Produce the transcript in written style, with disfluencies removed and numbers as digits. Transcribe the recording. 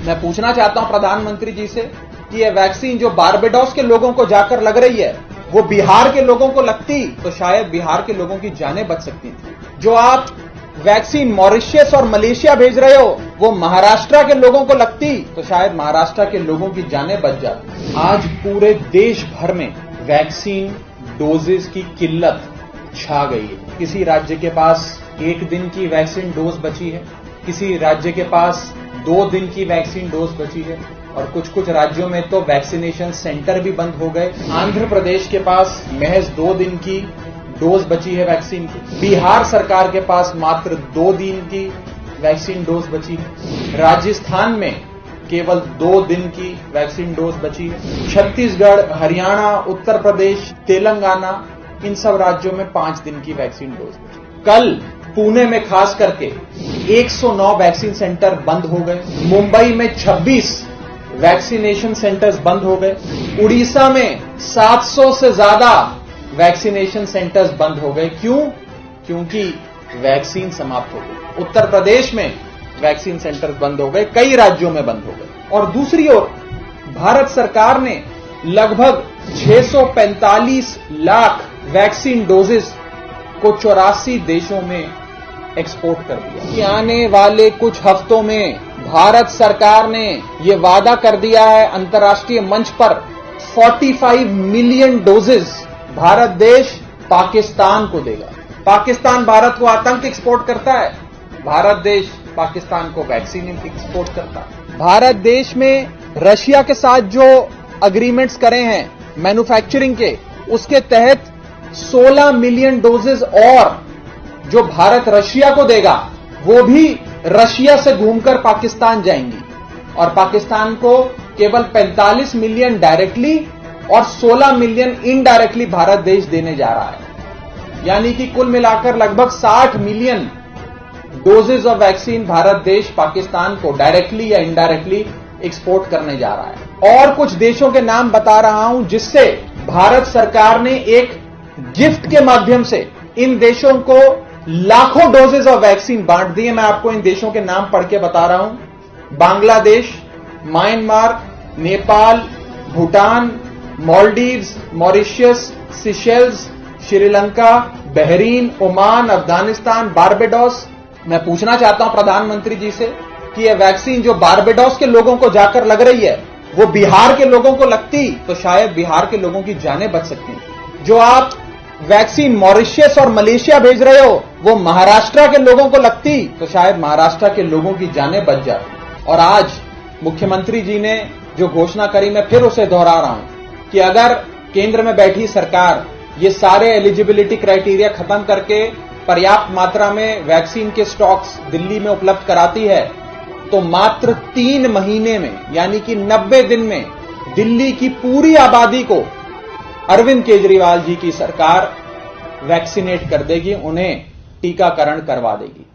मैं पूछना चाहता हूं प्रधानमंत्री जी से कि यह वैक्सीन जो बारबेडोस के लोगों को जाकर लग रही है, वो बिहार के लोगों को लगती तो शायद बिहार के लोगों की जानें बच सकती थी। जो आप वैक्सीन मॉरिशस और मलेशिया भेज रहे हो, वो महाराष्ट्र के लोगों को लगती तो शायद महाराष्ट्र के लोगों की जानें बच जाती। आज पूरे देश भर में वैक्सीन डोजेस की किल्लत छा गई है। किसी राज्य के पास 1 दिन की वैक्सीन डोज बची है, किसी राज्य के पास 2 दिन की वैक्सीन डोज बची है, और कुछ राज्यों में तो वैक्सीनेशन सेंटर भी बंद हो गए। आंध्र प्रदेश के पास महज 2 दिन की डोज बची है वैक्सीन की। बिहार सरकार के पास मात्र 2 दिन की वैक्सीन डोज बची है। राजस्थान में केवल 2 दिन की वैक्सीन डोज बची है। छत्तीसगढ़, हरियाणा, उत्तर प्रदेश, तेलंगाना, इन सब राज्यों में 5 दिन की वैक्सीन डोज बची। कल पुणे में खास करके 109 वैक्सीन सेंटर बंद हो गए। मुंबई में 26 वैक्सीनेशन सेंटर्स बंद हो गए। उड़ीसा में 700 से ज्यादा वैक्सीनेशन सेंटर्स बंद हो गए। क्यों? क्योंकि वैक्सीन समाप्त हो गई। उत्तर प्रदेश में वैक्सीन सेंटर्स बंद हो गए, कई राज्यों में बंद हो गए। और दूसरी ओर भारत सरकार ने लगभग 645 लाख वैक्सीन डोजेस को 84 देशों में एक्सपोर्ट कर दिया। कि आने वाले कुछ हफ्तों में भारत सरकार ने यह वादा कर दिया है अंतर्राष्ट्रीय मंच पर 45 मिलियन डोजेस भारत देश पाकिस्तान को देगा। पाकिस्तान भारत को आतंक एक्सपोर्ट करता है, भारत देश पाकिस्तान को वैक्सीन एक्सपोर्ट करता है। भारत देश में रशिया के साथ जो अग्रीमेंट्स करे हैं मैन्युफैक्चरिंग के, उसके तहत 16 मिलियन डोजेस और जो भारत रशिया को देगा, वो भी रशिया से घूमकर पाकिस्तान जाएंगी, और पाकिस्तान को केवल 45 मिलियन डायरेक्टली और 16 मिलियन इनडायरेक्टली भारत देश देने जा रहा है। यानी कि कुल मिलाकर लगभग 60 मिलियन डोजेज ऑफ वैक्सीन भारत देश पाकिस्तान को डायरेक्टली या इनडायरेक्टली एक्सपोर्ट करने जा रहा है। और कुछ देशों के नाम बता रहा हूं जिससे भारत सरकार ने एक गिफ्ट के माध्यम से इन देशों को लाखों डोजेज ऑफ वैक्सीन बांट दिए। मैं आपको इन देशों के नाम पढ़ के बता रहा हूं। Bangladesh, Myanmar, Nepal, Bhutan, Maldives, Mauritius, Seychelles, Sri Lanka, Bahrain, Oman, Afghanistan, Barbados. मैं पूछना चाहता हूं प्रधानमंत्री जी से कि यह वैक्सीन जो बारबेडोस के लोगों को जाकर लग रही है, वो बिहार के लोगों को लगती तो शायद बिहार के लोगों की जानें बच सकती। जो आप वैक्सीन मॉरिशस और मलेशिया भेज रहे हो, वो महाराष्ट्र के लोगों को लगती तो शायद महाराष्ट्र के लोगों की जानें बच जाती। और आज मुख्यमंत्री जी ने जो घोषणा करी, मैं फिर उसे दोहरा रहा हूं कि अगर केंद्र में बैठी सरकार ये सारे एलिजिबिलिटी क्राइटेरिया खत्म करके पर्याप्त मात्रा में वैक्सीन के स्टॉक्स दिल्ली में उपलब्ध कराती है, तो मात्र 3 महीने में, यानी कि 90 दिन में दिल्ली की पूरी आबादी को अरविंद केजरीवाल जी की सरकार वैक्सीनेट कर देगी, उन्हें टीकाकरण करवा देगी।